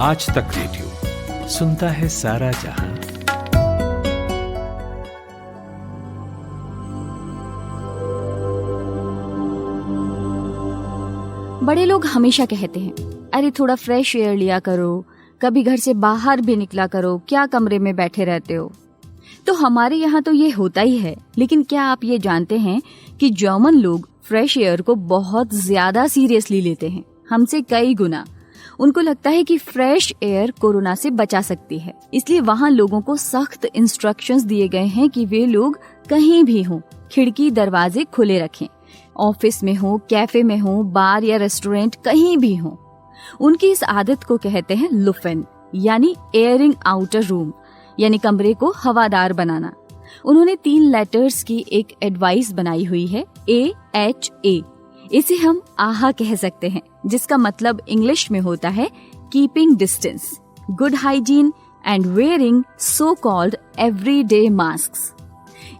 आज तक रेडियो सुनता है सारा जहां। बड़े लोग हमेशा कहते हैं, अरे थोड़ा फ्रेश एयर लिया करो, कभी घर से बाहर भी निकला करो, क्या कमरे में बैठे रहते हो। तो हमारे यहाँ तो ये होता ही है, लेकिन क्या आप ये जानते हैं कि जर्मन लोग फ्रेश एयर को बहुत ज्यादा सीरियसली लेते हैं, हमसे कई गुना। उनको लगता है कि फ्रेश एयर कोरोना से बचा सकती है, इसलिए वहाँ लोगों को सख्त इंस्ट्रक्शंस दिए गए हैं कि वे लोग कहीं भी हों, खिड़की दरवाजे खुले रखें। ऑफिस में हो, कैफे में हो, बार या रेस्टोरेंट, कहीं भी हो। उनकी इस आदत को कहते हैं लुफेन, यानी एयरिंग आउटर रूम, यानी कमरे को हवादार बनाना। उन्होंने 3 लेटर्स की एक एडवाइस बनाई हुई है, AHA। इसे हम आहा कह सकते हैं, जिसका मतलब इंग्लिश में होता है keeping distance, good hygiene and wearing so called everyday masks,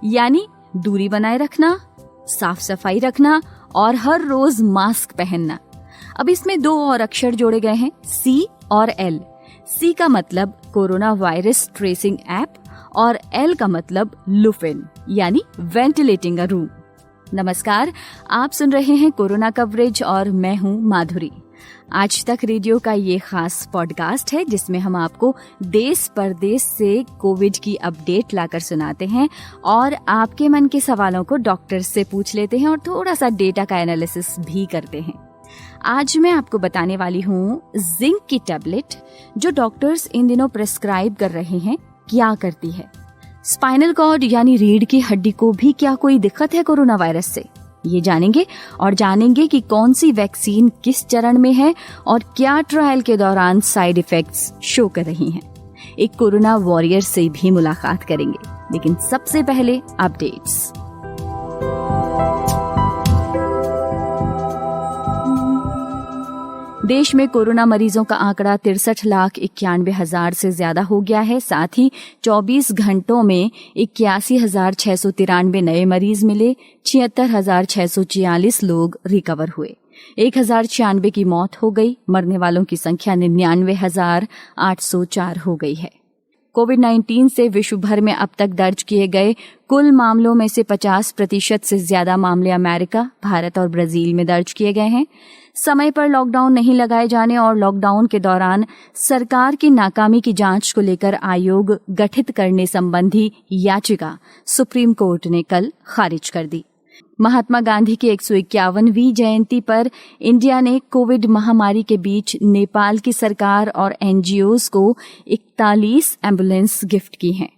यानी दूरी बनाए रखना, साफ सफाई रखना और हर रोज मास्क पहनना। अब इसमें 2 और अक्षर जोड़े गए हैं, C और L। C का मतलब कोरोना वायरस ट्रेसिंग ऐप और L का मतलब लुफेन, यानी वेंटिलेटिंग अ रूम। नमस्कार, आप सुन रहे हैं कोरोना कवरेज और मैं हूं माधुरी। आज तक रेडियो का ये खास पॉडकास्ट है जिसमें हम आपको देश परदेश से कोविड की अपडेट लाकर सुनाते हैं और आपके मन के सवालों को डॉक्टर से पूछ लेते हैं और थोड़ा सा डेटा का एनालिसिस भी करते हैं। आज मैं आपको बताने वाली हूँ जिंक की टैबलेट जो डॉक्टर्स इन दिनों प्रेस्क्राइब कर रहे हैं क्या करती है। स्पाइनल कॉर्ड यानी रीढ़ की हड्डी को भी क्या कोई दिक्कत है कोरोना वायरस से, ये जानेंगे और जानेंगे कि कौन सी वैक्सीन किस चरण में है और क्या ट्रायल के दौरान साइड इफेक्ट्स शो कर रही हैं। एक कोरोना वॉरियर से भी मुलाकात करेंगे, लेकिन सबसे पहले अपडेट्स। देश में कोरोना मरीजों का आंकड़ा 63,91,000 से ज्यादा हो गया है। साथ ही 24 घंटों में 81,693 नए मरीज मिले, 76,646 लोग रिकवर हुए, 1,096 की मौत हो गई। मरने वालों की संख्या 99,804 हो गई है। कोविड-19 से विश्व भर में अब तक दर्ज किए गए कुल मामलों में से 50% से ज्यादा मामले अमेरिका, भारत और ब्राजील में दर्ज किए गए हैं। समय पर लॉकडाउन नहीं लगाए जाने और लॉकडाउन के दौरान सरकार की नाकामी की जांच को लेकर आयोग गठित करने संबंधी याचिका सुप्रीम कोर्ट ने कल खारिज कर दी। महात्मा गांधी की 151वीं जयंती पर इंडिया ने कोविड महामारी के बीच नेपाल की सरकार और NGOs को 41 एम्बुलेंस गिफ्ट की हैं।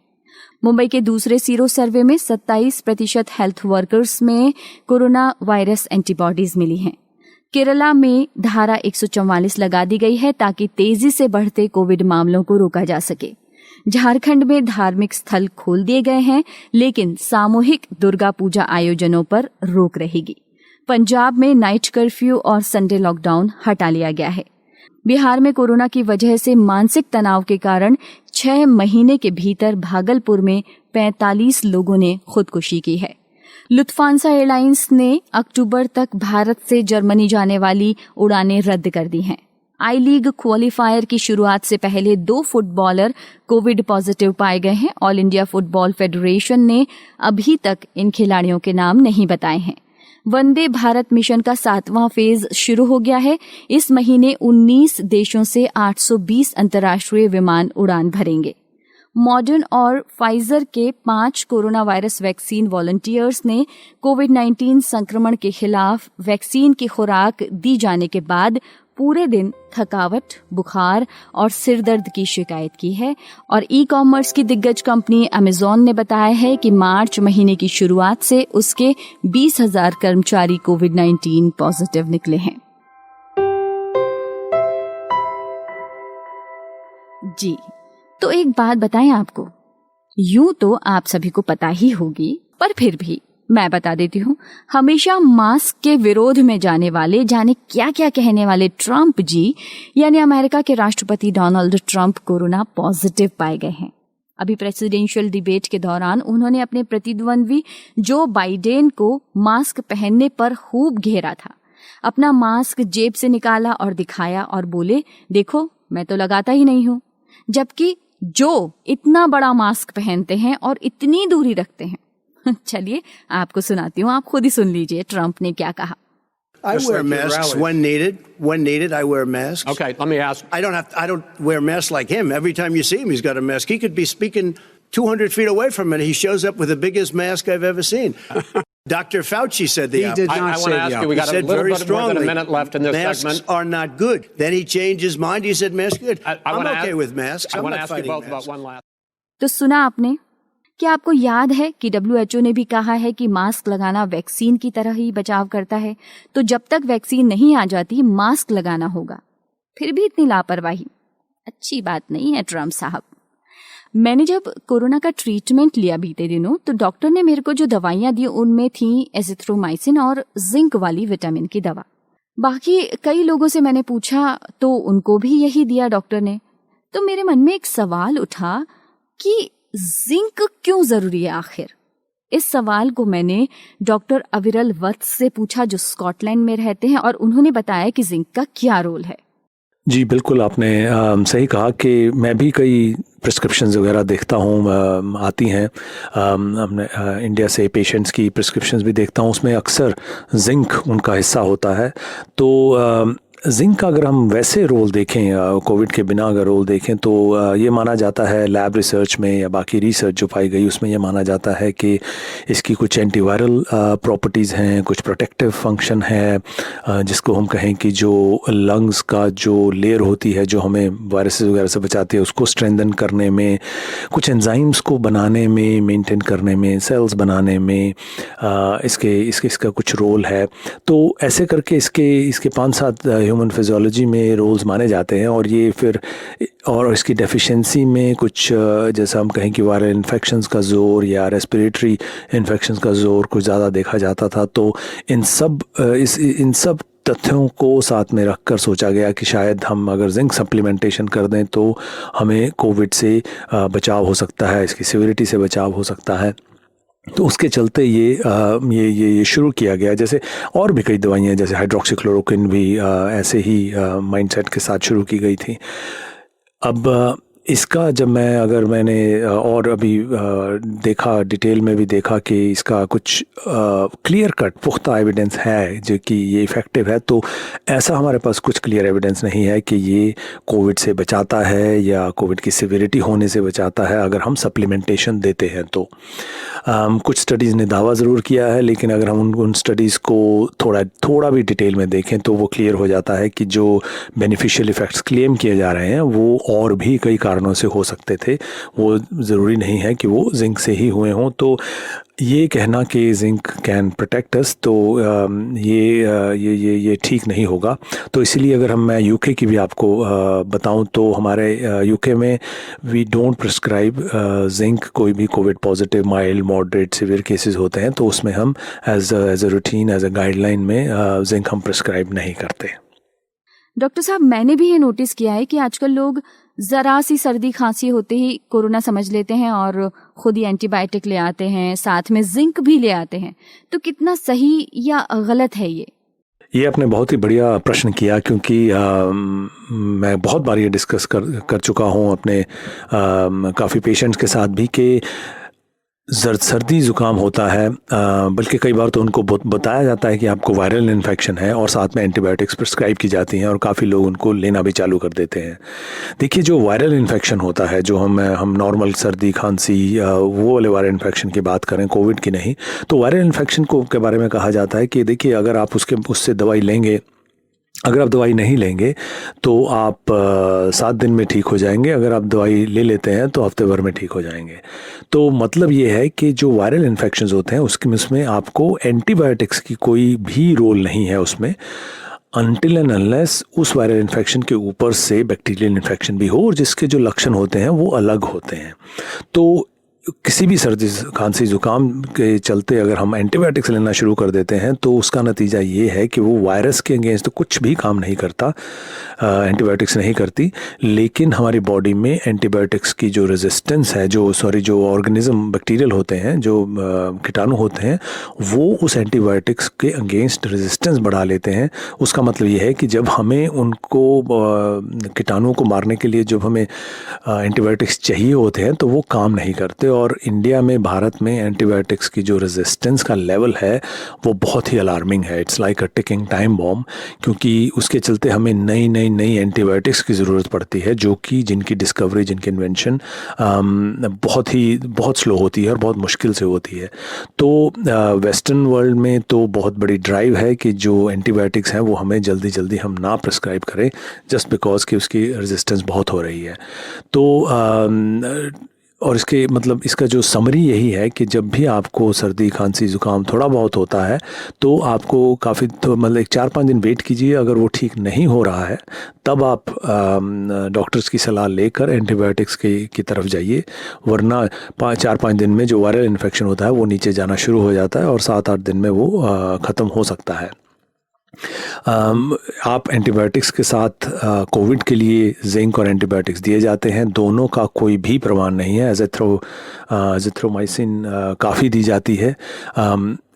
मुंबई के दूसरे सीरो सर्वे में 27% हेल्थ वर्कर्स में कोरोना वायरस एंटीबॉडीज मिली हैं। केरला में धारा 144 लगा दी गई है ताकि तेजी से बढ़ते कोविड मामलों को रोका जा सके। झारखंड में धार्मिक स्थल खोल दिए गए हैं, लेकिन सामूहिक दुर्गा पूजा आयोजनों पर रोक रहेगी। पंजाब में नाइट कर्फ्यू और संडे लॉकडाउन हटा लिया गया है। बिहार में कोरोना की वजह से मानसिक तनाव के कारण 6 महीने के भीतर भागलपुर में 45 लोगों ने खुदकुशी की है। लुफ्तांसा एयरलाइंस ने अक्टूबर तक भारत से जर्मनी जाने वाली उड़ानें रद्द कर दी हैं। आई लीग क्वालिफायर की शुरुआत से पहले 2 फुटबॉलर कोविड पॉजिटिव पाए गए हैं। ऑल इंडिया फुटबॉल फेडरेशन ने अभी तक इन खिलाड़ियों के नाम नहीं बताए हैं। वंदे भारत मिशन का 7वां फेज शुरू हो गया है। इस महीने 19 देशों से 820 अंतर्राष्ट्रीय विमान उड़ान भरेंगे। मॉडर्न और फाइजर के 5 कोरोना वायरस वैक्सीन वॉलंटियर्स ने कोविड-19 संक्रमण के खिलाफ वैक्सीन की खुराक दी जाने के बाद पूरे दिन थकावट, बुखार और सिरदर्द की शिकायत की है। और ई-कॉमर्स की दिग्गज कंपनी अमेज़न ने बताया है कि मार्च महीने की शुरुआत से उसके 20,000 कर्मचारी कोविड-19 पॉजिटिव निकले हैं। जी, तो एक बात बताएं आपको, यूं तो आप सभी को पता ही होगी, पर फिर भी मैं बता देती हूँ। हमेशा मास्क के विरोध में जाने वाले, जाने क्या क्या कहने वाले ट्रंप जी, यानी अमेरिका के राष्ट्रपति डोनाल्ड ट्रंप कोरोना पॉजिटिव पाए गए हैं। अभी प्रेसिडेंशियल डिबेट के दौरान उन्होंने अपने प्रतिद्वंद्वी जो बाइडेन को मास्क पहनने पर खूब घेरा था। अपना मास्क जेब से निकाला और दिखाया और बोले, देखो मैं तो लगाता ही नहीं हूँ। जबकि जो इतना बड़ा मास्क पहनते हैं और इतनी दूरी रखते हैं। चलिए आपको सुनाती हूँ, आप खुद ही सुन लीजिए ट्रंप ने क्या कहा। I Just wear like your masks rallies. when needed. When needed, I wear masks. Okay, let me ask. I don't wear masks like him. Every time you see him, he's got a mask. He could be speaking 200 feet away from it. He shows up with the biggest mask I've ever seen. Dr. Fauci said the He opposite. did not I say wanna the ask opposite. We got He a said little very bit more than a strongly, minute left in this masks segment. are not good. Then he changed his mind. He said masks good. I I'm wanna okay ask- with masks. I I'm want to not ask you fighting both masks. about one last. तो सुना आपने, क्या आपको याद है कि WHO ने भी कहा है कि मास्क लगाना वैक्सीन की तरह ही बचाव करता है? तो जब तक वैक्सीन नहीं आ जाती मास्क लगाना होगा। फिर भी इतनी लापरवाही अच्छी बात नहीं है ट्रम्प साहब। मैंने जब कोरोना का ट्रीटमेंट लिया बीते दिनों तो डॉक्टर ने मेरे को जो दवाइयां दी उनमें थी एजिथ्रोमाइसिन और जिंक वाली विटामिन की दवा। बाकी कई लोगों से मैंने पूछा तो उनको भी यही दिया डॉक्टर ने। तो मेरे मन में एक सवाल उठा कि जिंक क्यों जरूरी है आखिर? इस सवाल को मैंने डॉक्टर अविरल वत्स से पूछा जो स्कॉटलैंड में रहते हैं और उन्होंने बताया कि जिंक का क्या रोल है। जी बिल्कुल, आपने सही कहा कि मैं भी कई प्रिस्क्रिप्शंस वगैरह देखता हूँ, आती हैं अपने इंडिया से पेशेंट्स की प्रिस्क्रिप्शंस भी देखता हूँ, उसमें अक्सर जिंक उनका हिस्सा होता है। तो जिंक का अगर हम वैसे रोल देखें, कोविड के बिना अगर रोल देखें तो ये माना जाता है लैब रिसर्च में या बाकी रिसर्च जो पाई गई उसमें ये माना जाता है कि इसकी कुछ एंटीवायरल प्रॉपर्टीज़ हैं, कुछ प्रोटेक्टिव फंक्शन है, जिसको हम कहें कि जो लंग्स का जो लेयर होती है जो हमें वायरसेस वगैरह से बचाती है उसको स्ट्रेंथन करने में, कुछ एंजाइम्स को बनाने में, मेंटेन करने में, सेल्स बनाने में इसका कुछ रोल है। तो ऐसे करके इसके 5-7 ह्यूमन फिजियोलॉजी में रोल्स माने जाते हैं और ये फिर और इसकी डेफिशिएंसी में कुछ जैसा हम कहें कि वायरल इन्फेक्शंस का ज़ोर या रेस्पिरेटरी इन्फेक्शंस का ज़ोर कुछ ज़्यादा देखा जाता था। तो इन सब तथ्यों को साथ में रखकर सोचा गया कि शायद हम अगर जिंक सप्लीमेंटेशन कर दें तो हमें कोविड से बचाव हो सकता है, इसकी सिविरिटी से बचाव हो सकता है। तो उसके चलते ये शुरू किया गया। जैसे और भी कई दवाइयाँ जैसे हाइड्रोक्सीक्लोरोक्विन भी ऐसे ही माइंडसेट के साथ शुरू की गई थी। अब इसका जब मैंने और अभी देखा, डिटेल में भी देखा कि इसका कुछ क्लियर कट पुख्ता एविडेंस है जो कि ये इफ़ेक्टिव है, तो ऐसा हमारे पास कुछ क्लियर एविडेंस नहीं है कि ये कोविड से बचाता है या कोविड की सिविरिटी होने से बचाता है अगर हम सप्लीमेंटेशन देते हैं तो। कुछ स्टडीज़ ने दावा ज़रूर किया है, लेकिन अगर हम उन स्टडीज़ को थोड़ा भी डिटेल में देखें तो वो क्लियर हो जाता है कि जो बेनिफिशियल इफ़ेक्ट्स क्लेम किए जा रहे हैं वो और भी कई कारणों से हो सकते थे, वो ज़रूरी नहीं है कि वो जिंक से ही हुए हों। तो ये कहना कि जिंक कैन प्रोटेक्ट अस तो ये ठीक नहीं होगा। तो इसीलिए अगर मैं यूके की भी आपको बताऊं तो हमारे यूके में वी डोंट प्रिस्क्राइब जिंक। कोई भी COVID positive mild moderate severe cases होते हैं तो उसमें हम as a routine as a guideline में जिंक हम प्रिस्क्राइब नहीं करते। डॉक्टर साहब, मैंने भी ये नोटिस किया है कि आजकल लोग जरा सी सर्दी खांसी होते ही कोरोना समझ लेते हैं और खुद ही एंटीबायोटिक ले आते हैं, साथ में जिंक भी ले आते हैं। तो कितना सही या गलत है ये आपने बहुत ही बढ़िया प्रश्न किया, क्योंकि मैं बहुत बार ये डिस्कस कर चुका हूँ अपने काफ़ी पेशेंट्स के साथ भी कि सर्दी ज़ुकाम होता है, बल्कि कई बार तो उनको बताया जाता है कि आपको वायरल इन्फेक्शन है और साथ में एंटीबायोटिक्स प्रिस्क्राइब की जाती हैं और काफ़ी लोग उनको लेना भी चालू कर देते हैं। देखिए, जो वायरल इन्फेक्शन होता है, जो हम नॉर्मल सर्दी खांसी वो वाले वायरल इन्फेक्शन की बात करें, कोविड की नहीं, तो वायरल इन्फेक्शन के बारे में कहा जाता है कि देखिए अगर आप उससे दवाई लेंगे, अगर आप दवाई नहीं लेंगे तो आप 7 दिन में ठीक हो जाएंगे, अगर आप दवाई ले लेते हैं तो हफ्ते भर में ठीक हो जाएंगे। तो मतलब ये है कि जो वायरल इन्फेक्शंस होते हैं उसमें आपको एंटीबायोटिक्स की कोई भी रोल नहीं है उसमें, अनटिल एंड अनलेस उस वायरल इन्फेक्शन के ऊपर से बैक्टीरियल इन्फेक्शन भी हो और जिसके जो लक्षण होते हैं वो अलग होते हैं। तो किसी भी सर्दी खांसी ज़ुकाम के चलते अगर हम एंटीबायोटिक्स लेना शुरू कर देते हैं तो उसका नतीजा ये है कि वो वायरस के अगेंस्ट तो कुछ भी काम नहीं करता, एंटीबायोटिक्स नहीं करती, लेकिन हमारी बॉडी में एंटीबायोटिक्स की जो रेजिस्टेंस है, जो ऑर्गेनिज्म बैक्टीरियल होते हैं, जो कीटाणु होते हैं, वो उस एंटीबायोटिक्स के अगेंस्ट रेजिस्टेंस बढ़ा लेते हैं। उसका मतलब ये है कि जब हमें उनको कीटाणुओं को मारने के लिए जब हमें एंटीबायोटिक्स चाहिए होते हैं तो वो काम नहीं करते। और इंडिया में, भारत में एंटीबायोटिक्स की जो रेजिस्टेंस का लेवल है वो बहुत ही अलार्मिंग है। It's like a ticking time bomb, क्योंकि उसके चलते हमें नई एंटीबायोटिक्स की ज़रूरत पड़ती है, जो कि जिनकी डिस्कवरी, जिनकी इन्वेंशन बहुत स्लो होती है और बहुत मुश्किल से होती है। तो वेस्टर्न वर्ल्ड में तो बहुत बड़ी ड्राइव है कि जो एंटीबायोटिक्स हैं वो हमें जल्दी हम ना प्रिस्क्राइब करें, जस्ट बिकॉज कि उसकी रेजिस्टेंस बहुत हो रही है। तो और इसके मतलब इसका जो समरी यही है कि जब भी आपको सर्दी खांसी ज़ुकाम थोड़ा बहुत होता है तो आपको काफ़ी तो मतलब 4-5 दिन वेट कीजिए। अगर वो ठीक नहीं हो रहा है तब आप डॉक्टर्स की सलाह लेकर एंटीबायोटिक्स की तरफ जाइए, वरना 4-5 दिन में जो वायरल इन्फेक्शन होता है वो नीचे जाना शुरू हो जाता है और 7-8 दिन में वो ख़त्म हो सकता है। आप एंटीबायोटिक्स के साथ कोविड के लिए जिंक और एंटीबायोटिक्स दिए जाते हैं, दोनों का कोई भी प्रमाण नहीं है। एजिथ्रोमाइसिन काफ़ी दी जाती है।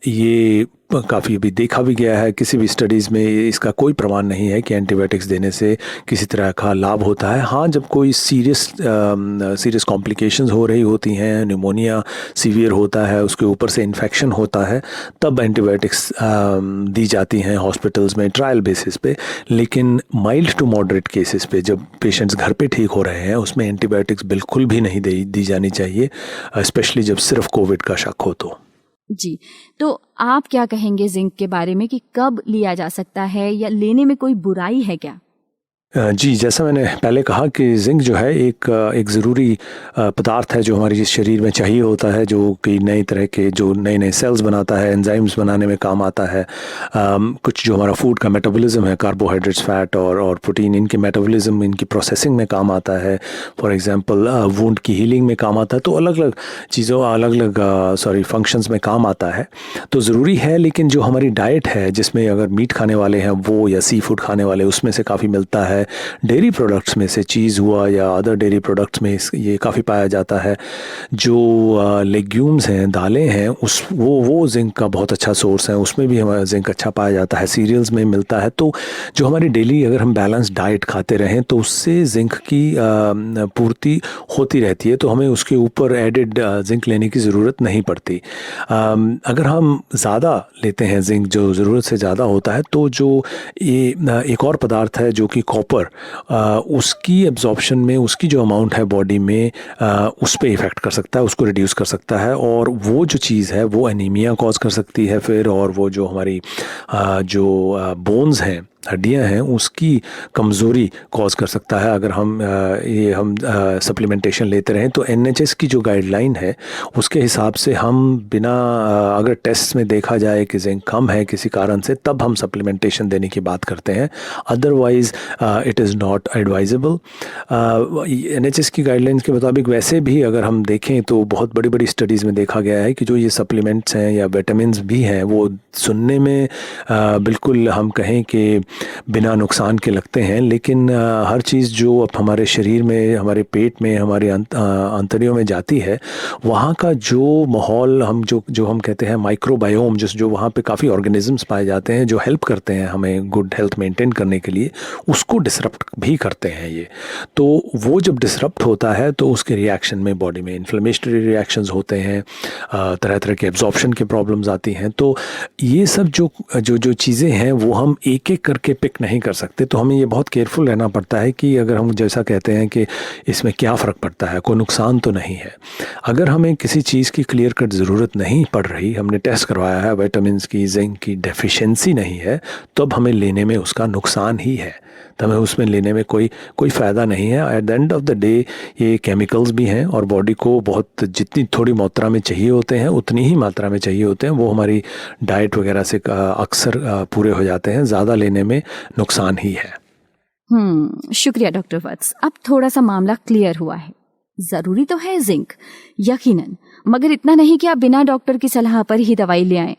ये काफ़ी अभी देखा भी गया है, किसी भी स्टडीज़ में इसका कोई प्रमाण नहीं है कि एंटीबायोटिक्स देने से किसी तरह का लाभ होता है। हाँ, जब कोई सीरियस कॉम्प्लिकेशंस हो रही होती हैं, निमोनिया सीवियर होता है, उसके ऊपर से इन्फेक्शन होता है, तब एंटीबायोटिक्स दी जाती हैं हॉस्पिटल्स में ट्रायल बेसिस पे। लेकिन माइल्ड टू मॉडरेट केसेस पे, जब पेशेंट्स घर पे ठीक हो रहे हैं, उसमें एंटीबायोटिक्स बिल्कुल भी नहीं दी जानी चाहिए, स्पेशली जब सिर्फ कोविड का शक हो तो। जी, तो आप क्या कहेंगे जिंक के बारे में कि कब लिया जा सकता है या लेने में कोई बुराई है क्या? जी, जैसा मैंने पहले कहा कि जिंक जो है एक ज़रूरी पदार्थ है जो हमारे शरीर में चाहिए होता है, जो कि नए तरह के जो नए सेल्स बनाता है, एंजाइम्स बनाने में काम आता है। कुछ जो हमारा फूड का मेटाबॉलिज्म है, कार्बोहाइड्रेट्स, फैट और प्रोटीन, इनके मेटाबॉलिज्म, इनकी प्रोसेसिंग में काम आता है। फॉर एग्जांपल वुंड की हीलिंग में काम आता है। तो अलग अलग फंक्शंस में काम आता है, तो ज़रूरी है। लेकिन जो हमारी डाइट है, जिसमें अगर मीट खाने वाले हैं वो, या सी फूड खाने वाले, उसमें से काफ़ी मिलता है। डेयरी प्रोडक्ट्स में से चीज़ हुआ या अदर डेयरी प्रोडक्ट्स में ये काफ़ी पाया जाता है। जो लेग्यूम्स हैं, दालें हैं, वो जिंक का बहुत अच्छा सोर्स है, उसमें भी हमारा जिंक अच्छा पाया जाता है। सीरियल्स में मिलता है। तो जो हमारी डेली अगर हम बैलेंस डाइट खाते रहें तो उससे जिंक की पूर्ति होती रहती है, तो हमें उसके ऊपर एडेड जिंक लेने की ज़रूरत नहीं पड़ती। अगर हम ज़्यादा लेते हैं जिंक, जो ज़रूरत से ज़्यादा होता है, तो जो ये एक और पदार्थ है जो कि कॉपर, उसकी एब्जॉर्प्शन में, उसकी जो अमाउंट है बॉडी में, उस पे इफ़ेक्ट कर सकता है, उसको रिड्यूस कर सकता है। और वो जो चीज़ है वो एनीमिया कॉज कर सकती है फिर, और वो जो हमारी जो बोन्स हैं, हड्डियां हैं, उसकी कमज़ोरी कॉज कर सकता है। अगर हम सप्लीमेंटेशन लेते रहें तो NHS की जो गाइडलाइन है उसके हिसाब से हम बिना अगर टेस्ट में देखा जाए कि जिंक कम है किसी कारण से, तब हम सप्लीमेंटेशन देने की बात करते हैं। Otherwise it is not advisable. NHS की गाइडलाइंस के मुताबिक वैसे भी अगर हम देखें तो बहुत बड़ी स्टडीज़ में देखा गया है कि जो ये सप्लीमेंट्स हैं या विटामिन्स भी हैं, वो सुनने में बिल्कुल हम कहें कि बिना नुकसान के लगते हैं, लेकिन हर चीज़ जो अब हमारे शरीर में, हमारे पेट में, हमारे आंतड़ियों में जाती है, वहाँ का जो माहौल, हम कहते हैं माइक्रोबायोम, जो वहाँ पे काफ़ी ऑर्गेनिजम्स पाए जाते हैं जो हेल्प करते हैं हमें गुड हेल्थ मेंटेन करने के लिए, उसको डिसरप्ट भी करते हैं ये। तो वो जब डिसरप्ट होता है तो उसके रिएक्शन में बॉडी में इन्फ्लेमेटरी रिएक्शंस होते हैं, तरह तरह के एब्जॉर्प्शन के प्रॉब्लम्स आती हैं। तो ये सब जो चीज़ें हैं वो हम एक एक करके पिक नहीं कर सकते। तो हमें ये बहुत केयरफुल रहना पड़ता है कि अगर हम जैसा कहते हैं कि इसमें क्या फ़र्क पड़ता है, कोई नुकसान तो नहीं है। अगर हमें किसी चीज़ की क्लियर कट ज़रूरत नहीं पड़ रही, हमने टेस्ट करवाया है, विटामिन्स की, जिंक की डेफिशिएंसी नहीं है, तब हमें लेने में उसका नुकसान ही है, तो हमें उसमें लेने में कोई फ़ायदा नहीं है। At the end of the day ये केमिकल्स भी हैं और बॉडी को बहुत जितनी थोड़ी मात्रा में चाहिए होते हैं उतनी ही मात्रा में चाहिए होते हैं, वो हमारी डाइट वगैरह से अक्सर पूरे हो जाते हैं। ज़्यादा लेने में नुकसान ही है। शुक्रिया डॉक्टर वत्स। अब थोड़ा सा मामला क्लियर हुआ है। जरूरी तो है जिंक, यकीनन, मगर इतना नहीं कि आप बिना डॉक्टर की सलाह पर ही दवाई ले आएं।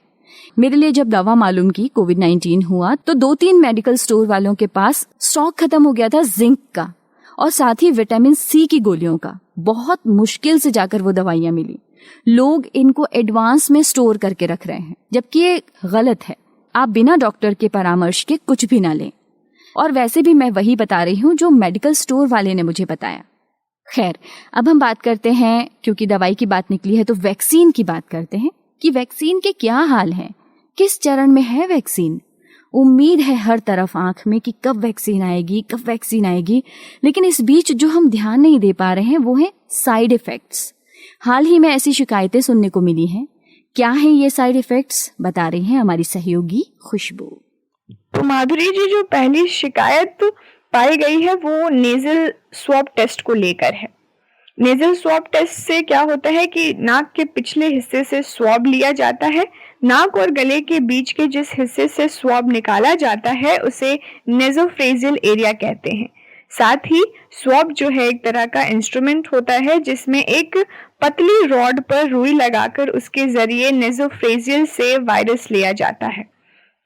मेरे लिए जब दवा मालूम की कोविड-19 हुआ तो 2-3 मेडिकल स्टोर वालों के पास स्टॉक खत्म हो गया था जिंक का और साथ ही विटामिन सी की गोलियों का। बहुत मुश्किल से जाकर वो दवाइयां मिली। लोग इनको एडवांस में स्टोर करके रख रहे हैं, जबकि ये गलत है। आप बिना डॉक्टर के परामर्श के कुछ भी ना लें। और वैसे भी मैं वही बता रही हूँ जो मेडिकल स्टोर वाले ने मुझे बताया। खैर, अब हम बात करते हैं, क्योंकि दवाई की बात निकली है तो वैक्सीन की बात करते हैं कि वैक्सीन के क्या हाल हैं, किस चरण में है वैक्सीन। उम्मीद है हर तरफ आंख में कि कब वैक्सीन आएगी, कब वैक्सीन आएगी, लेकिन इस बीच जो हम ध्यान नहीं दे पा रहे हैं वो है साइड इफेक्ट्स। हाल ही में ऐसी शिकायतें सुनने को मिली हैं। क्या है ये साइड इफेक्ट्स, बता रही हैं हमारी सहयोगी खुशबू। तो माधुरी जी, जो पहली शिकायत पाई गई है वो नेजल स्वैब टेस्ट को लेकर है। नेजल स्वैब टेस्ट से क्या होता है कि नाक के पिछले हिस्से से स्वैब लिया जाता है। नाक और गले के बीच के जिस हिस्से से स्वैब निकाला जाता है उसे नेजोफ्रेजियल एरिया कहते हैं। साथ ही स्वैब जो है एक तरह का इंस्ट्रूमेंट होता है जिसमें एक पतली रॉड पर रुई लगाकर उसके जरिए नेजोफ्रेजियल से वायरस लिया जाता है,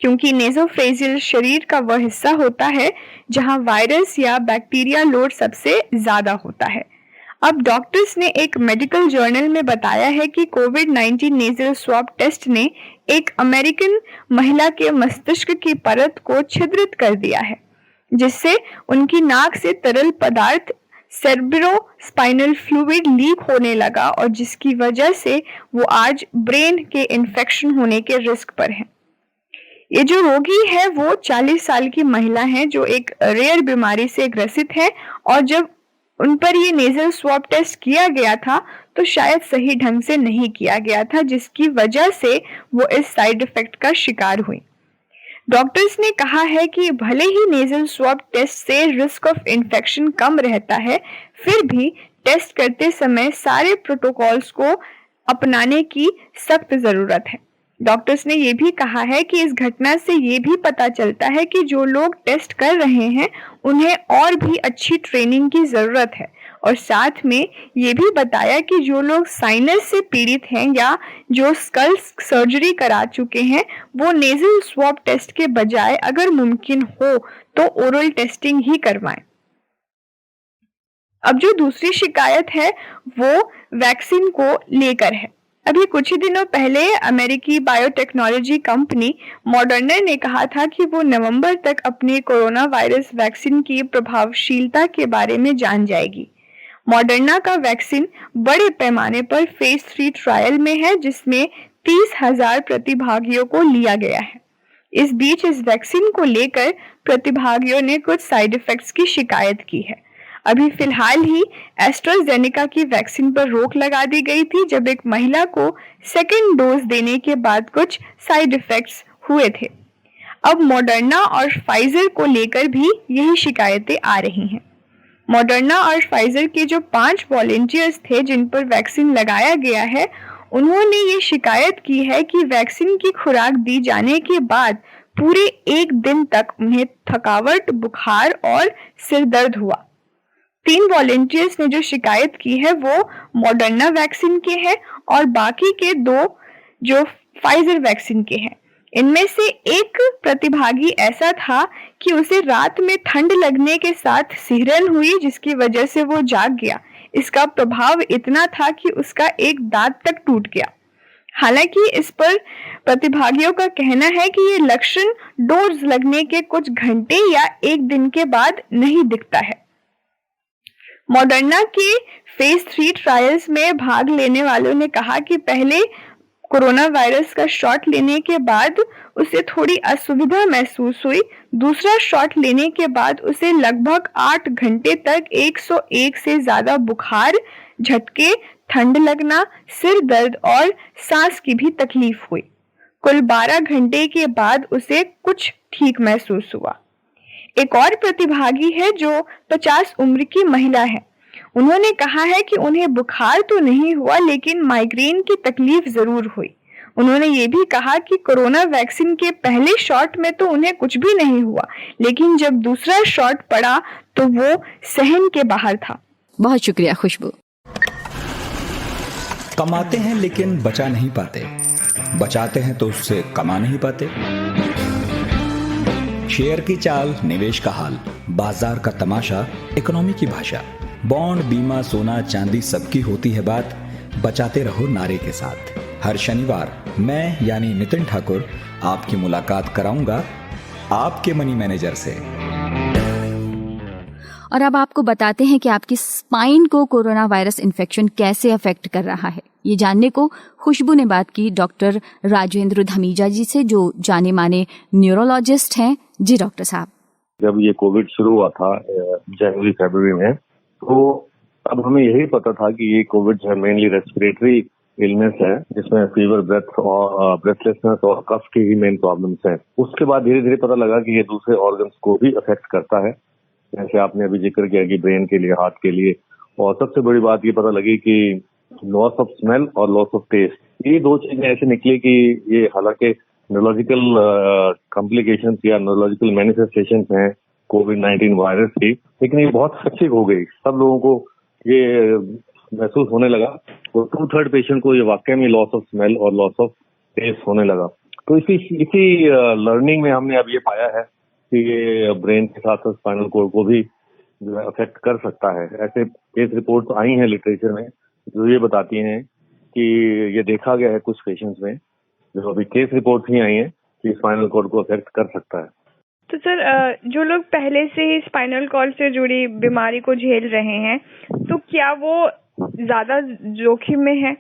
क्योंकि नेजोफ्रेजियल शरीर का वह हिस्सा होता है जहां वायरस या बैक्टीरिया लोड सबसे ज्यादा होता है। अब डॉक्टर्स ने एक मेडिकल जर्नल में बताया है कि कोविड-19 नेजल स्वैब टेस्ट ने एक अमेरिकन महिला के मस्तिष्क की परत को छिद्रित कर दिया है, जिससे उनकी नाक से तरल पदार्थ सेरेब्रोस्पाइनल फ्लूइड लीक होने लगा और जिसकी वजह से वो आज ब्रेन के इन्फेक्शन होने के रिस्क पर है। ये जो रोगी है वो 40 साल की महिला है जो एक रेयर बीमारी से ग्रसित है और जब उन पर ये नेजल स्वैब टेस्ट किया गया था तो शायद सही ढंग से नहीं किया गया था, जिसकी वजह से वो इस साइड इफेक्ट का शिकार हुई। डॉक्टर्स ने कहा है कि भले ही नेजल स्वैब टेस्ट से रिस्क ऑफ इन्फेक्शन कम रहता है, फिर भी टेस्ट करते समय सारे प्रोटोकॉल्स को अपनाने की सख्त जरूरत है। डॉक्टर्स ने ये भी कहा है कि इस घटना से ये भी पता चलता है कि जो लोग टेस्ट कर रहे हैं उन्हें और भी अच्छी ट्रेनिंग की जरूरत है, और साथ में ये भी बताया कि जो लोग साइनस से पीड़ित हैं या जो स्कल सर्जरी करा चुके हैं वो नेजल स्वैब टेस्ट के बजाय अगर मुमकिन हो तो ओरल टेस्टिंग ही करवाएं। अब जो दूसरी शिकायत है वो वैक्सीन को लेकर है। अभी कुछ ही दिनों पहले अमेरिकी बायोटेक्नोलॉजी कंपनी मॉडर्ना ने कहा था कि वो नवंबर तक अपनी कोरोना वायरस वैक्सीन की प्रभावशीलता के बारे में जान जाएगी। मॉडर्ना का वैक्सीन बड़े पैमाने पर फेज 3 ट्रायल में है जिसमें 30,000 प्रतिभागियों को लिया गया है। इस बीच इस वैक्सीन को लेकर प्रतिभागियों ने कुछ साइड इफेक्ट्स की शिकायत की है। अभी फिलहाल ही एस्ट्राजेनेका की वैक्सीन पर रोक लगा दी गई थी जब एक महिला को सेकेंड डोज देने के बाद कुछ साइड इफेक्ट्स हुए थे। अब मॉडर्ना और फाइजर को लेकर भी यही शिकायतें आ रही हैं। मॉडर्ना और फाइजर के जो 5 वॉलंटियर्स थे जिन पर वैक्सीन लगाया गया है, उन्होंने ये शिकायत की है कि वैक्सीन की खुराक दी जाने के बाद पूरे 1 दिन तक उन्हें थकावट, बुखार और सिर दर्द हुआ। 3 वॉलंटियर्स ने जो शिकायत की है वो मॉडर्ना वैक्सीन के हैं और बाकी के 2 जो फाइजर वैक्सीन के हैं। इनमें से एक प्रतिभागी ऐसा था कि उसे रात में ठंड लगने के साथ सिहरन हुई जिसकी वजह से वो जाग गया। इसका प्रभाव इतना था कि उसका एक दांत तक टूट गया। हालांकि इस पर प्रतिभागियों का कहना है कि ये लक्षण डोज लगने के कुछ घंटे या 1 दिन के बाद नहीं दिखता है। मॉडर्ना के फेज 3 ट्रायल्स में भाग लेने वालों ने कहा कि पहले कोरोना वायरस का शॉट लेने के बाद उसे थोड़ी असुविधा महसूस हुई। दूसरा शॉट लेने के बाद उसे लगभग 8 घंटे तक 101 से ज्यादा बुखार, झटके, ठंड लगना, सिर दर्द और सांस की भी तकलीफ हुई। कुल 12 घंटे के बाद उसे कुछ ठीक महसूस हुआ। एक और प्रतिभागी है जो 50 उम्र की महिला है। उन्होंने कहा है कि उन्हें बुखार तो नहीं हुआ लेकिन माइग्रेन की तकलीफ जरूर हुई। उन्होंने ये भी कहा कि कोरोना वैक्सीन के पहले शॉट में तो उन्हें कुछ भी नहीं हुआ, लेकिन जब दूसरा शॉट पड़ा तो वो सहन के बाहर था। बहुत शुक्रिया खुशबू। कमाते हैं लेकिन बचा नहीं पाते, बचाते हैं तो उससे कमा नहीं पाते। शेयर की चाल, निवेश का हाल, बाजार का तमाशा, इकोनॉमी की भाषा, बॉन्ड, बीमा, सोना, चांदी, सबकी होती है बात। बचाते रहो नारे के साथ। हर शनिवार मैं यानी नितिन ठाकुर आपकी मुलाकात कराऊंगा आपके मनी मैनेजर से। और अब आपको बताते हैं कि आपकी स्पाइन को कोरोना वायरस इन्फेक्शन कैसे अफेक्ट कर रहा है। ये जानने को खुशबू ने बात की डॉक्टर राजेंद्र धमीजा जी से, जो जाने माने न्यूरोलॉजिस्ट हैं। जी डॉक्टर साहब। जब ये कोविड शुरू हुआ था जनवरी फरवरी में, तो अब हमें यही पता था कि ये कोविड जो है मेनली रेस्पिरेटरी इलनेस है, जिसमें फीवर, ब्रेथ और ब्रेथलेसनेस और कफ की ही मेन प्रॉब्लम्स हैं। उसके बाद धीरे धीरे पता लगा कि ये दूसरे ऑर्गन्स को भी अफेक्ट करता है, जैसे आपने अभी जिक्र किया कि ब्रेन के लिए, हार्ट के लिए। और सबसे बड़ी बात ये पता लगी कि लॉस ऑफ स्मेल और लॉस ऑफ टेस्ट, ये दो चीजें ऐसे निकली कि ये हालांकि न्यूरोलॉजिकल कॉम्प्लिकेशंस या न्यूरोलॉजिकल मैनिफेस्टेशंस हैं कोविड-19 वायरस की, लेकिन ये बहुत खर्चिक हो गई। सब लोगों को ये महसूस होने लगा, तो 2/3 पेशेंट को ये वाकई में लॉस ऑफ स्मेल और लॉस ऑफ टेस्ट होने लगा। तो इसी लर्निंग में हमने अब ये पाया है कि ये ब्रेन के साथ साथ स्पाइनल कोड को भी जो है अफेक्ट कर सकता है। ऐसे केस रिपोर्ट आई हैं लिटरेचर में जो ये बताती हैं कि ये देखा गया है कुछ पेशेंट्स में, जो अभी केस रिपोर्ट ही आई हैं कि स्पाइनल कोड को अफेक्ट कर सकता है। तो सर, जो लोग पहले से ही स्पाइनल कॉर्ड से जुड़ी बीमारी को झेल रहे हैं, तो क्या वो ज्यादा जोखिम में है?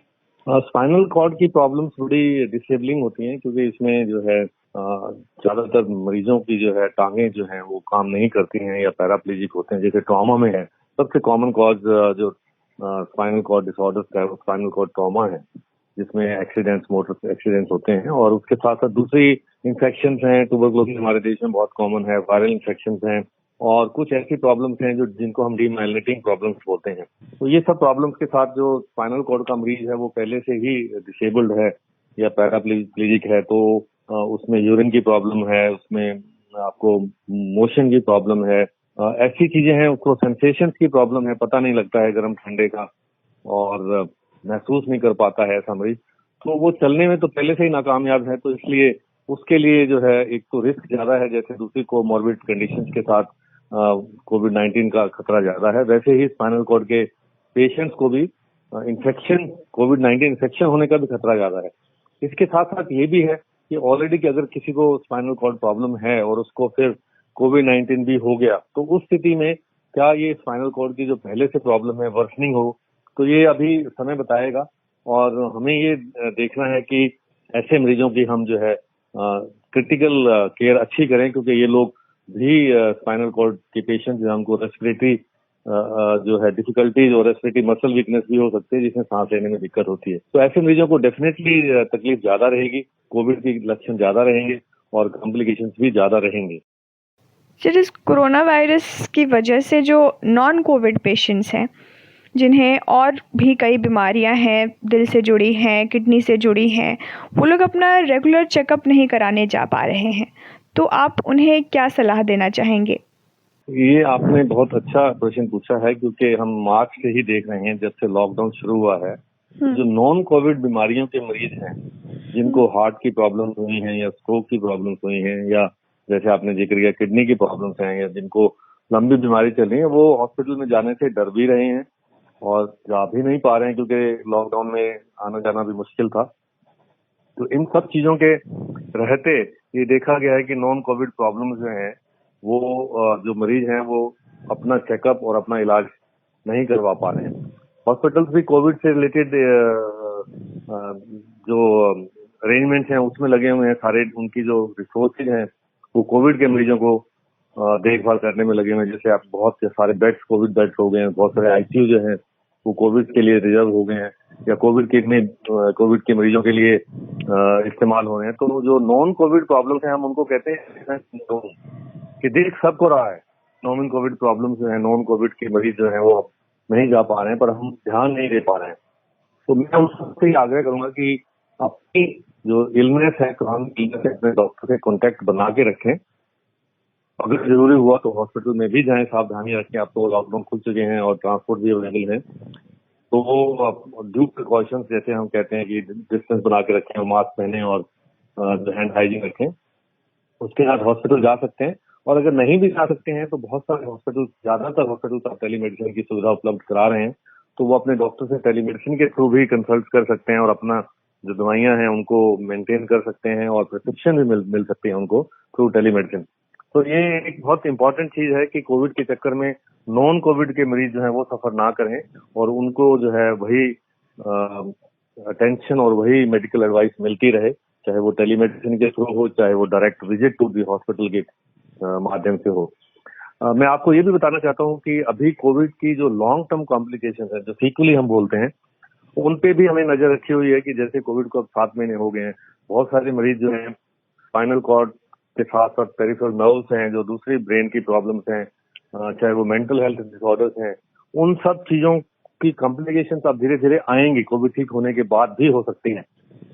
स्पाइनल कॉर्ड की प्रॉब्लम्स बड़ी डिसेबलिंग होती हैं, क्योंकि इसमें जो है ज्यादातर मरीजों की जो है टांगे जो हैं वो काम नहीं करती हैं या पैराप्लेजिक होते हैं, जैसे ट्रॉमा में है। सबसे कॉमन कॉज जो स्पाइनल कॉर्ड डिसऑर्डर्स का है वो स्पाइनल कॉर्ड ट्रॉमा है, जिसमें एक्सीडेंट्स, मोटर एक्सीडेंट्स होते हैं। और उसके साथ साथ दूसरी इन्फेक्शंस हैं, ट्यूबरकुलोसिस हमारे देश में बहुत कॉमन है, वायरल इन्फेक्शंस हैं, और कुछ ऐसी प्रॉब्लम्स हैं जो जिनको हम डीमाइलिनेटिंग प्रॉब्लम्स बोलते हैं। तो ये सब प्रॉब्लम्स के साथ जो स्पाइनल कॉर्ड का मरीज है वो पहले से ही डिसेबल्ड है या पैराप्लेजिक है, तो उसमें यूरिन की प्रॉब्लम है, उसमें आपको मोशन की प्रॉब्लम है, ऐसी चीजें हैं। उसको सेंसेशंस की प्रॉब्लम है, पता नहीं लगता है गर्म ठंडे का और महसूस नहीं कर पाता है ऐसा मरीज। तो वो चलने में तो पहले से ही नाकामयाब है, तो इसलिए उसके लिए जो है एक तो रिस्क ज्यादा है, जैसे दूसरी कोमॉर्बिड कंडीशंस के साथ कोविड-19 का खतरा ज्यादा है, वैसे ही स्पाइनल कॉर्ड के पेशेंट्स को भी इन्फेक्शन, कोविड-19 इन्फेक्शन होने का भी खतरा ज्यादा है। इसके साथ साथ ये भी है कि ऑलरेडी कि अगर किसी को स्पाइनल कॉर्ड प्रॉब्लम है और उसको फिर कोविड-19 भी हो गया, तो उस स्थिति में क्या ये स्पाइनल कॉर्ड की जो पहले से प्रॉब्लम है वर्सनिंग हो, तो ये अभी समय बताएगा। और हमें ये देखना है कि ऐसे मरीजों की हम जो है क्रिटिकल केयर अच्छी करें, क्योंकि ये लोग भी स्पाइनल कॉर्ड के पेशेंट जो है उनको रेस्पिरेटरी जो है डिफिकल्टीज और रेस्पिरेटरी मसल वीकनेस भी हो सकती है, जिसमें सांस लेने में दिक्कत होती है। तो ऐसे मरीजों को डेफिनेटली तकलीफ ज्यादा रहेगी, कोविड के लक्षण ज्यादा रहेंगे और कॉम्प्लिकेशंस भी ज्यादा रहेंगे। सर, इस कोरोना वायरस की वजह से जो नॉन कोविड पेशेंट्स हैं, जिन्हें और भी कई बीमारियां हैं, दिल से जुड़ी हैं, किडनी से जुड़ी हैं, वो लोग अपना रेगुलर चेकअप नहीं कराने जा पा रहे हैं, तो आप उन्हें क्या सलाह देना चाहेंगे? ये आपने बहुत अच्छा प्रश्न पूछा है, क्योंकि हम मार्च से ही देख रहे हैं, जब से लॉकडाउन शुरू हुआ है, जो नॉन कोविड बीमारियों के मरीज हैं, जिनको हार्ट की प्रॉब्लम्स हुई हैं या स्ट्रोक की प्रॉब्लम्स हुई हैं, या जैसे आपने जिक्र किया किडनी की प्रॉब्लम्स हैं, या जिनको लंबी बीमारी चल रही है, वो हॉस्पिटल में जाने से डर भी रहे हैं और जा भी नहीं पा रहे हैं, क्योंकि लॉकडाउन में आना जाना भी मुश्किल था। तो इन सब चीजों के रहते ये देखा गया है कि नॉन कोविड प्रॉब्लम्स जो हैं वो जो मरीज हैं वो अपना चेकअप और अपना इलाज नहीं करवा पा रहे हैं। हॉस्पिटल्स भी कोविड से रिलेटेड जो अरेंजमेंट्स हैं उसमें लगे हुए हैं, सारे उनकी जो रिसोर्सेज हैं वो कोविड के मरीजों को देखभाल करने में लगे हुए हैं। जैसे आप बहुत सारे बेड्स, कोविड बेड्स हो गए हैं, बहुत सारे आईसीयू जो हैं वो कोविड के लिए रिजर्व हो गए हैं या कोविड के मरीजों के लिए इस्तेमाल हो रहे हैं। तो जो नॉन कोविड प्रॉब्लम्स हैं हम उनको कहते हैं कि देख सबको रहा है, नॉन कोविड प्रॉब्लम्स जो है, नॉन कोविड के मरीज जो है वो नहीं जा पा रहे हैं, पर हम ध्यान नहीं दे पा रहे हैं। तो मैं उन सबसे ही आग्रह करूंगा कि अपनी जो इलनेस है, अपने डॉक्टर से कॉन्टेक्ट बना के रखें। अगर जरूरी हुआ तो हॉस्पिटल में भी जाएं, सावधानी रखें। अब तो लॉकडाउन खुल चुके हैं और ट्रांसपोर्ट भी अवेलेबल है, तो ड्यू प्रिकॉशंस जैसे हम कहते हैं कि डिस्टेंस बना के रखें और मास्क पहने और जो हैंड हाइजीन रखें, उसके साथ हॉस्पिटल जा सकते हैं। और अगर नहीं भी जा सकते हैं तो बहुत सारे हॉस्पिटल, ज्यादातर हॉस्पिटल आप टेलीमेडिसिन की सुविधा उपलब्ध करा रहे हैं, तो वो अपने डॉक्टर से टेलीमेडिसिन के थ्रू भी कंसल्ट कर सकते हैं और अपना जो दवाइयां हैं उनको मेंटेन कर सकते हैं और प्रिस्क्रिप्शन भी मिल सकती है उनको थ्रू टेलीमेडिसिन। तो ये एक बहुत इंपॉर्टेंट चीज है कि कोविड के चक्कर में नॉन कोविड के मरीज जो है वो सफर ना करें और उनको जो है वही अटेंशन और वही मेडिकल एडवाइस मिलती रहे, चाहे वो टेलीमेडिसिन के थ्रू हो, चाहे वो direct visit to the hospital के माध्यम से हो। मैं आपको ये भी बताना चाहता हूँ कि अभी कोविड की जो लॉन्ग टर्म कॉम्प्लिकेशन है, जो सीक्वली हम बोलते हैं, उन पे भी हमें नजर रखी हुई है कि जैसे कोविड को अब 7 महीने हो गए हैं, बहुत सारे मरीज जो हैं स्पाइनल कॉर्ड के साथ साथ पेरिफेरल नर्व्स हैं, जो दूसरी ब्रेन की प्रॉब्लम्स हैं, चाहे वो मेंटल हेल्थ डिसऑर्डर्स हैं, उन सब चीजों की कॉम्प्लिकेशंस अब धीरे धीरे आएंगी, कोविड ठीक होने के बाद भी हो सकती हैं।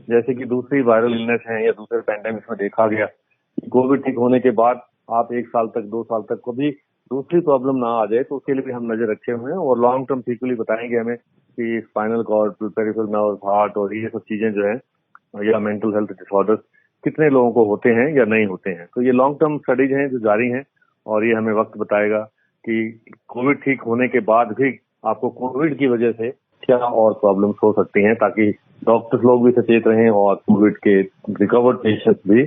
जैसे कि दूसरी वायरल इलनेस है या दूसरे पैंडेमिक्स में देखा गया कि कोविड ठीक होने के बाद आप 1 साल तक 2 साल तक कभी दूसरी प्रॉब्लम ना आ जाए, तो उसके लिए भी हम नजर रखे हुए हैं और लॉन्ग टर्म सीक्वली बताएंगे हमें कि spinal cord, peripheral nerve, heart और ये सब चीजें जो है या मेंटल हेल्थ डिसऑर्डर्स कितने लोगों को होते हैं या नहीं होते हैं। तो ये लॉन्ग टर्म स्टडीज हैं जो जारी हैं और ये हमें वक्त बताएगा कि कोविड ठीक होने के बाद भी आपको कोविड की वजह से क्या और प्रॉब्लम्स हो सकती हैं, ताकि डॉक्टर्स लोग भी सचेत रहें और कोविड के रिकवर्ड पेशेंट्स भी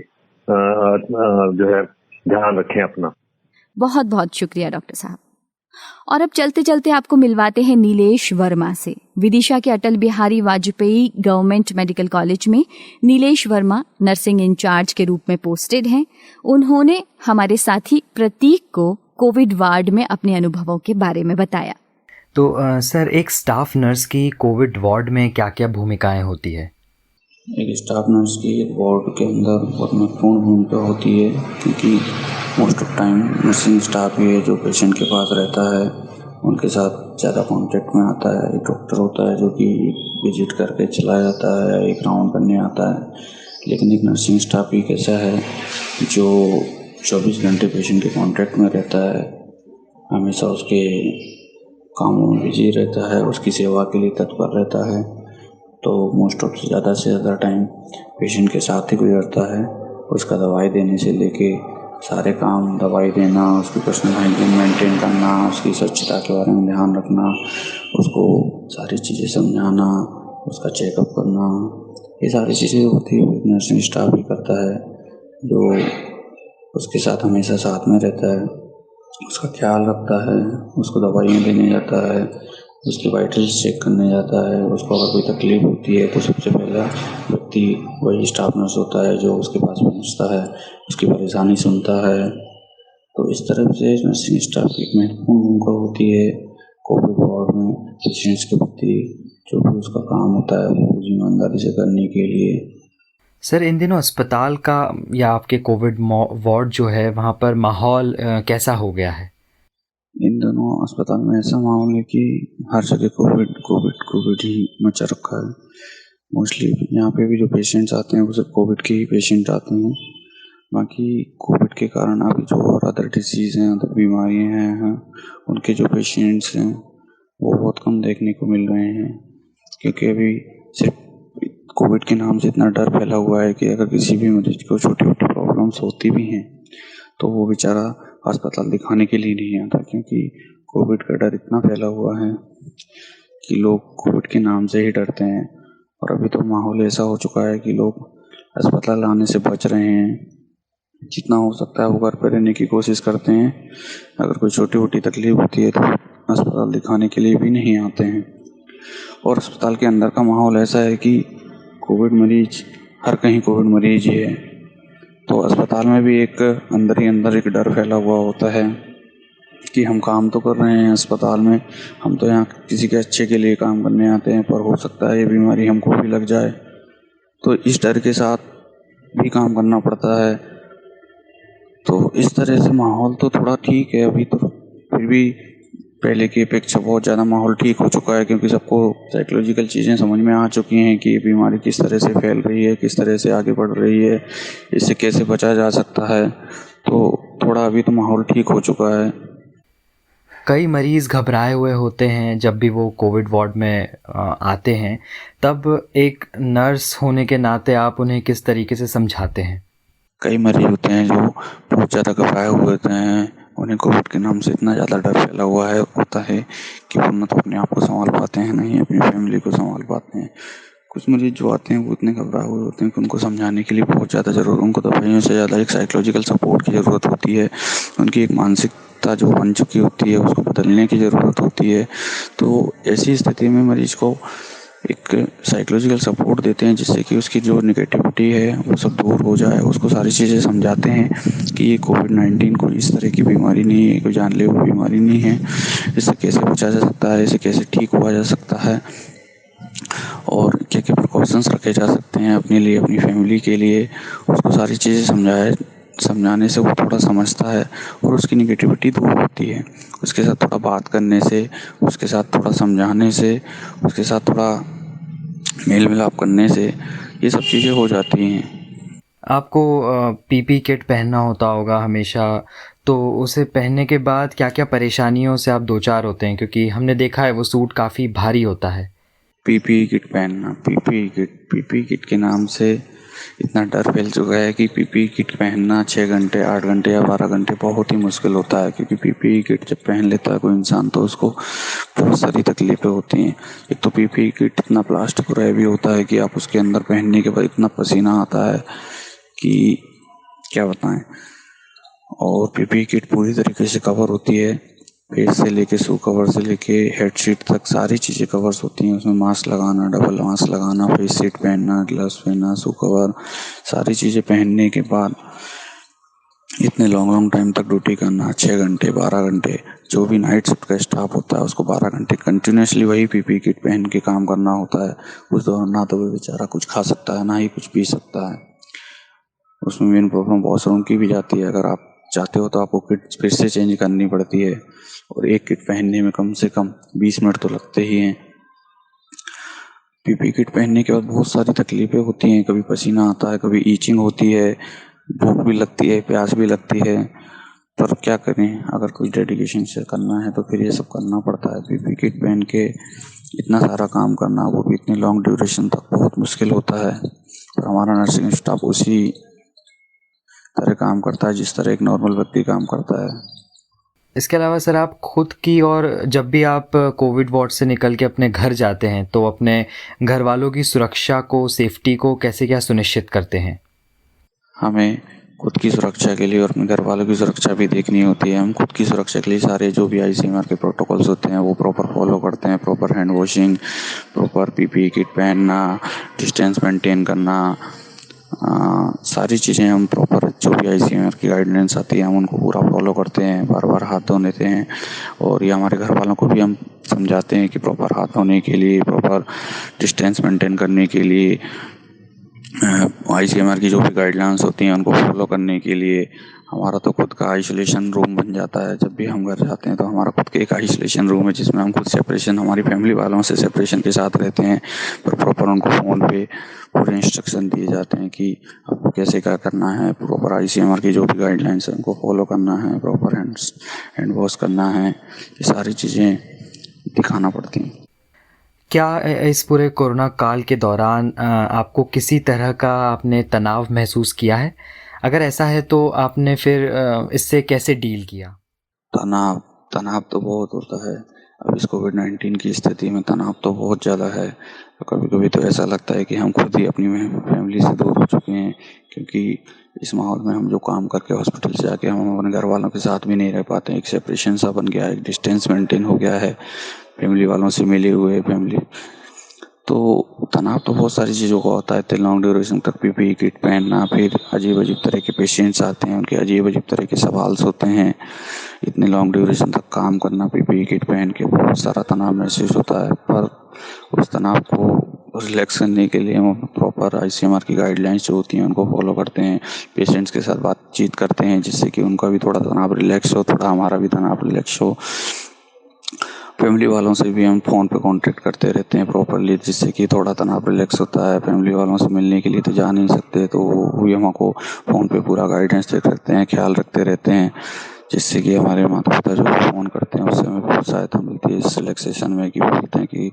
जो है ध्यान रखें अपना। बहुत बहुत शुक्रिया डॉक्टर साहब। और अब चलते चलते आपको मिलवाते हैं नीलेश वर्मा से। विदिशा के Atal Bihari Vajpayee government medical college में नीलेश वर्मा नर्सिंग इंचार्ज के रूप में पोस्टेड हैं। उन्होंने हमारे साथी प्रतीक को कोविड वार्ड में अपने अनुभवों के बारे में बताया। तो सर, एक स्टाफ नर्स की कोविड वार्ड में क्या क्या भूमिकाएं होती है? एक स्टाफ नर्स की वार्ड के अंदर बहुत महत्वपूर्ण भूमिका होती है, क्योंकि most of time nursing staff ही है जो पेशेंट के पास रहता है, उनके साथ ज़्यादा कांटेक्ट में आता है। एक डॉक्टर होता है जो कि विजिट करके चला जाता है, एक राउंड करने आता है, लेकिन एक नर्सिंग स्टाफ ही कैसा है जो 24 घंटे पेशेंट के कांटेक्ट में रहता है, हमेशा उसके कामों में बिजी रहता है, उसकी सेवा के लिए तत्पर रहता है। तो मोस्ट ऑफ ज़्यादा से ज़्यादा टाइम पेशेंट के साथ ही गुजरता है। उसका दवाई देने से लेके सारे काम, दवाई देना, उसकी पर्सनल हाइजीन मेंटेन करना, उसकी स्वच्छता के बारे में ध्यान रखना, उसको सारी चीज़ें समझाना, उसका चेकअप करना, ये सारी चीज़ें होती है नर्सिंग स्टाफ ही करता है, जो उसके साथ हमेशा साथ में रहता है, उसका ख्याल रखता है, उसको दवाइयाँ देने जाता है, उसकी वाइटल्स चेक करने जाता है। उसको अगर कोई तकलीफ होती है तो सबसे पहला व्यक्ति वही स्टाफ नर्स होता है जो उसके पास पहुंचता है, उसकी परेशानी सुनता है। तो इस तरह से नर्सिंग स्टाफ की एक महत्वपूर्ण भूमिका होती है कोविड वार्ड में पेशेंट्स के प्रति, जो भी उसका काम होता है वो ईमानदारी से करने के लिए। सर, इन दिनों अस्पताल का या आपके कोविड वार्ड जो है वहाँ पर माहौल कैसा हो गया है? इन दोनों अस्पताल में ऐसा माहौल है कि हर जगह कोविड ही मचा रखा है। मोस्टली यहाँ पे भी जो पेशेंट्स आते हैं वो सिर्फ कोविड के ही पेशेंट आते हैं। बाकी कोविड के कारण अभी जो और अदर डिजीज़ हैं, अदर बीमारियाँ हैं, उनके जो पेशेंट्स हैं वो बहुत कम देखने को मिल रहे हैं, क्योंकि अभी सिर्फ कोविड के नाम से इतना डर फैला हुआ है कि अगर किसी भी मरीज को छोटी छोटी प्रॉब्लम्स होती भी हैं तो वो बेचारा अस्पताल दिखाने के लिए नहीं आता, क्योंकि कोविड का डर इतना फैला हुआ है कि लोग कोविड के नाम से ही डरते हैं। और अभी तो माहौल ऐसा हो चुका है कि लोग अस्पताल आने से बच रहे हैं, जितना हो सकता है वो घर पर रहने की कोशिश करते हैं। अगर कोई छोटी मोटी तकलीफ होती है तो अस्पताल दिखाने के लिए भी नहीं आते हैं। और अस्पताल के अंदर का माहौल ऐसा है कि कोविड मरीज हर कहीं कोविड मरीज ही है, तो अस्पताल में भी एक अंदर ही अंदर एक डर फैला हुआ होता है कि हम काम तो कर रहे हैं अस्पताल में, हम तो यहाँ किसी के अच्छे के लिए काम करने आते हैं, पर हो सकता है ये बीमारी हमको भी लग जाए। तो इस डर के साथ भी काम करना पड़ता है। तो इस तरह से माहौल तो थोड़ा ठीक है अभी, तो फिर भी पहले की अपेक्षा बहुत ज़्यादा माहौल ठीक हो चुका है, क्योंकि सबको साइकोलॉजिकल चीज़ें समझ में आ चुकी हैं कि ये बीमारी किस तरह से फैल रही है, किस तरह से आगे बढ़ रही है, इससे कैसे बचा जा सकता है। तो थोड़ा अभी तो माहौल ठीक हो चुका है। कई मरीज़ घबराए हुए होते हैं जब भी वो कोविड वार्ड में आते हैं, तब एक नर्स होने के नाते आप उन्हें किस तरीके से समझाते हैं? कई मरीज होते हैं जो बहुत ज़्यादा घबराए हुए होते हैं, उन्हें कोविड के नाम से इतना ज़्यादा डर फैला हुआ होता है कि वो ना तो अपने आप को संभाल पाते हैं, ना ही अपनी फैमिली को संभाल पाते हैं। कुछ मरीज जो आते हैं वो इतने घबराए हुए होते हैं कि उनको समझाने के लिए बहुत ज़्यादा ज़रूरत, उनको दवाइयों से ज़्यादा एक साइकोलॉजिकल सपोर्ट की ज़रूरत होती है। उनकी एक मानसिकता जो बन चुकी होती है उसको बदलने की ज़रूरत होती है। तो ऐसी स्थिति में मरीज को एक साइकोलॉजिकल सपोर्ट देते हैं जिससे कि उसकी जो नेगेटिविटी है वो सब दूर हो जाए। उसको सारी चीज़ें समझाते हैं कि ये कोविड-19 कोई इस तरह की बीमारी नहीं है, कोई जानलेवा बीमारी नहीं है, इससे कैसे बचा जा सकता है, इसे कैसे ठीक हुआ जा सकता है और क्या क्या प्रिकॉशंस रखे जा सकते हैं अपने लिए, अपनी फैमिली के लिए। उसको सारी चीज़ें समझाने से वो थोड़ा समझता है और उसकी नेगेटिविटी दूर होती है। उसके साथ थोड़ा बात करने से, उसके साथ थोड़ा समझाने से, उसके साथ थोड़ा मेल मिलाप करने से ये सब चीज़ें हो जाती हैं। आपको पीपी किट पहनना होता होगा हमेशा, तो उसे पहनने के बाद क्या-क्या परेशानियों से आप दो-चार होते हैं? क्योंकि हमने देखा है वो सूट काफ़ी भारी होता है। पीपीई किट पहनना, पीपीई किट के नाम से इतना डर फैल चुका है कि पीपीई किट पहनना 6 घंटे, 8 घंटे या 12 घंटे बहुत ही मुश्किल होता है। क्योंकि पीपीई किट जब पहन लेता है कोई इंसान तो उसको बहुत सारी तकलीफ़ें होती हैं। एक तो पीपीई किट इतना प्लास्टिक और हैवी होता है कि आप उसके अंदर पहनने के बाद इतना पसीना आता है कि क्या बताएं। और पीपीई किट पूरी तरीके से कवर होती है, फेस से लेके शू कवर से लेके हेड शीट तक सारी चीज़ें कवर्स होती हैं। उसमें मास्क लगाना, डबल मास्क लगाना, फेस शीट पहनना, ग्लव्स पहनना, शू कवर, सारी चीज़ें पहनने के बाद इतने लॉन्ग टाइम तक ड्यूटी करना, 6 घंटे, 12 घंटे, जो भी नाइट शिफ्ट का स्टाफ होता है उसको 12 घंटे कंटिन्यूसली वही पीपीई किट पहन के काम करना होता है। उस दौरान ना तो वो बेचारा कुछ खा सकता है, ना ही कुछ पी सकता है। उसमें मेन प्रॉब्लम वॉशरूम की भी जाती है। अगर आप चाहते हो तो आपको किट फिर से चेंज करनी पड़ती है और एक किट पहनने में कम से कम 20 मिनट तो लगते ही हैं। पीपीई किट पहनने के बाद बहुत सारी तकलीफ़ें होती हैं। कभी पसीना आता है, कभी ईचिंग होती है, भूख भी लगती है, प्यास भी लगती है, पर क्या करें, अगर कुछ डेडिकेशन से करना है तो फिर ये सब करना पड़ता है। पीपीई किट पहन के इतना सारा काम करना, वो भी इतनी लॉन्ग ड्यूरेशन तक, बहुत मुश्किल होता है। और हमारा नर्सिंग स्टाफ उसी तरह काम करता है जिस तरह एक नॉर्मल व्यक्ति काम करता है। इसके अलावा सर, आप खुद की और जब भी आप कोविड वार्ड से निकल के अपने घर जाते हैं तो अपने घर वालों की सुरक्षा को, सेफ्टी को कैसे क्या सुनिश्चित करते हैं? हमें खुद की सुरक्षा के लिए और अपने घर वालों की सुरक्षा भी देखनी होती है। हम खुद की सुरक्षा के लिए सारे जो भी आईसीएमआर के प्रोटोकॉल्स होते हैं वो प्रॉपर फॉलो करते हैं। Proper hand washing, proper PPE kit पहनना, डिस्टेंस मेंटेन करना, सारी चीज़ें हम प्रॉपर जो भी आईसीएमआर की गाइडलाइंस आती है हम उनको पूरा फॉलो करते हैं। बार बार हाथ धो लेते हैं और ये हमारे घर वालों को भी हम समझाते हैं कि प्रॉपर हाथ धोने के लिए, प्रॉपर डिस्टेंस मेंटेन करने के लिए, आईसीएमआर की जो भी गाइडलाइंस होती हैं उनको फॉलो करने के लिए। हमारा तो खुद का आइसोलेशन रूम बन जाता है। जब भी हम घर जाते हैं तो हमारा खुद का एक आइसोलेशन रूम है जिसमें हम खुद सेपरेशन, हमारी फैमिली वालों से सेपरेशन के साथ रहते हैं। पर प्रॉपर उनको फ़ोन पे पूरे इंस्ट्रक्शन दिए जाते हैं कि आपको कैसे क्या करना है। प्रॉपर आईसीएमआर की जो भी गाइडलाइंस है उनको फॉलो करना है, प्रॉपर हैंड वॉश करना है, ये सारी चीज़ें दिखाना पड़ती हैं। क्या इस पूरे कोरोना काल के दौरान आपको किसी तरह का आपने तनाव महसूस किया है? अगर ऐसा है तो आपने फिर इससे कैसे डील किया? तनाव तो बहुत होता है। अब इस कोविड-19 की स्थिति में तनाव तो बहुत ज़्यादा है। तो कभी-कभी तो ऐसा लगता है कि हम खुद ही अपनी फैमिली से दूर हो चुके हैं, क्योंकि इस माहौल में हम जो काम करके हॉस्पिटल से आके हम अपने घर वालों के साथ भी नहीं रह पाते हैं। एक सेपरेशन सा बन गया है, एक डिस्टेंस मेंटेन हो गया है, फैमिली वालों से मिले हुए तो तनाव तो बहुत सारी चीज़ों का होता है। इतने लॉन्ग ड्यूरेशन तक पीपीई किट पहनना, फिर अजीब-अजीब तरह के पेशेंट्स आते हैं, उनके अजीब-अजीब तरह के सवाल होते हैं। इतने लॉन्ग ड्यूरेशन तक काम करना पीपीई किट पहन के, बहुत सारा तनाव महसूस होता है। पर उस तनाव को रिलैक्स करने के लिए हम प्रॉपर आईसीएमआर की गाइडलाइंस जो होती हैं उनको फॉलो करते हैं। पेशेंट्स के साथ बातचीत करते हैं जिससे कि उनका भी थोड़ा तनाव रिलैक्स हो, थोड़ा हमारा भी तनाव रिलैक्स हो। फैमिली वालों से भी हम फ़ोन पे कांटेक्ट करते रहते हैं प्रॉपरली, जिससे कि थोड़ा तनाव रिलैक्स होता है। फैमिली वालों से मिलने के लिए तो जा नहीं सकते, तो वो भी हमको फ़ोन पे पूरा गाइडेंस देते रहते हैं, ख्याल रखते रहते हैं, जिससे कि हमारे माता पिता जो फ़ोन करते हैं उससे हमें बहुत सहायता मिलती है इस रिलैक्सेशन में, कि बोलते हैं कि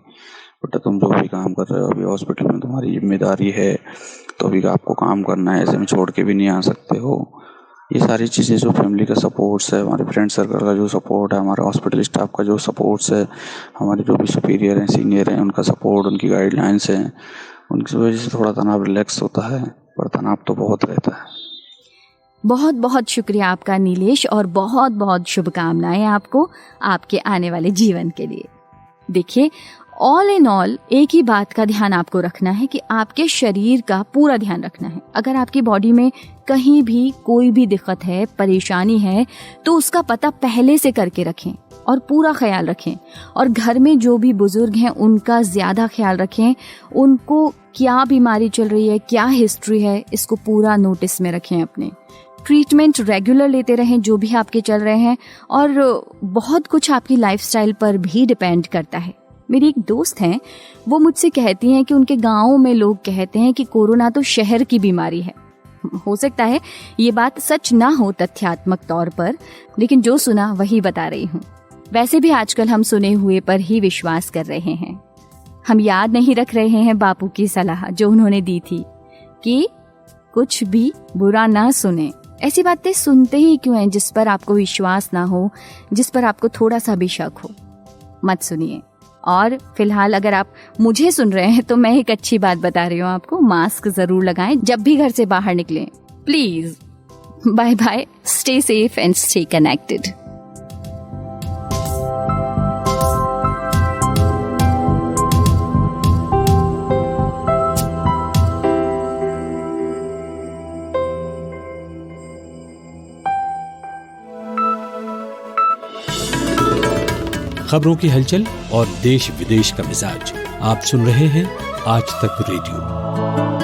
बेटा तुम जो भी काम कर रहे हो अभी हॉस्पिटल में तुम्हारी जिम्मेदारी है, तो अभी आपको काम करना है, ऐसे में छोड़ के भी नहीं आ सकते हो। ये सारी चीज़ें जो फैमिली का सपोर्ट्स है, हमारे फ्रेंड सर्कल का जो सपोर्ट है, हमारे हॉस्पिटल स्टाफ का जो सपोर्ट्स है, हमारे जो भी सुपीरियर हैं, सीनियर हैं, उनका सपोर्ट, उनकी गाइडलाइंस हैं, उनकी वजह से थोड़ा तनाव रिलैक्स होता है, पर तनाव तो बहुत रहता है। बहुत बहुत शुक्रिया आपका नीलेश, और बहुत बहुत शुभकामनाएं आपको आपके आने वाले जीवन के लिए। देखिए, ऑल इन ऑल एक ही बात का ध्यान आपको रखना है कि आपके शरीर का पूरा ध्यान रखना है। अगर आपकी बॉडी में कहीं भी कोई भी दिक्कत है, परेशानी है, तो उसका पता पहले से करके रखें और पूरा ख्याल रखें। और घर में जो भी बुजुर्ग हैं उनका ज़्यादा ख्याल रखें, उनको क्या बीमारी चल रही है, क्या हिस्ट्री है, इसको पूरा नोटिस में रखें। अपने ट्रीटमेंट रेगुलर लेते रहें जो भी आपके चल रहे हैं, और बहुत कुछ आपकी लाइफस्टाइल पर भी डिपेंड करता है। मेरी एक दोस्त हैं, वो मुझसे कहती हैं कि उनके गाँव में लोग कहते हैं कि कोरोना तो शहर की बीमारी है। हो सकता है ये बात सच ना हो तथ्यात्मक तौर पर, लेकिन जो सुना वही बता रही हूँ। वैसे भी आजकल हम सुने हुए पर ही विश्वास कर रहे हैं। हम याद नहीं रख रहे हैं बापू की सलाह जो उन्होंने दी थी कि कुछ भी बुरा ना सुने। ऐसी बातें सुनते ही क्यों हैं जिस पर आपको विश्वास ना हो, जिस पर आपको थोड़ा सा भी शक हो। मत सुनिए। और फिलहाल अगर आप मुझे सुन रहे हैं तो मैं एक अच्छी बात बता रही हूँ आपको, मास्क जरूर लगाएं जब भी घर से बाहर निकलें, please. Bye bye, stay safe and stay connected. खबरों की हलचल और देश विदेश का मिजाज आप सुन रहे हैं आज तक रेडियो।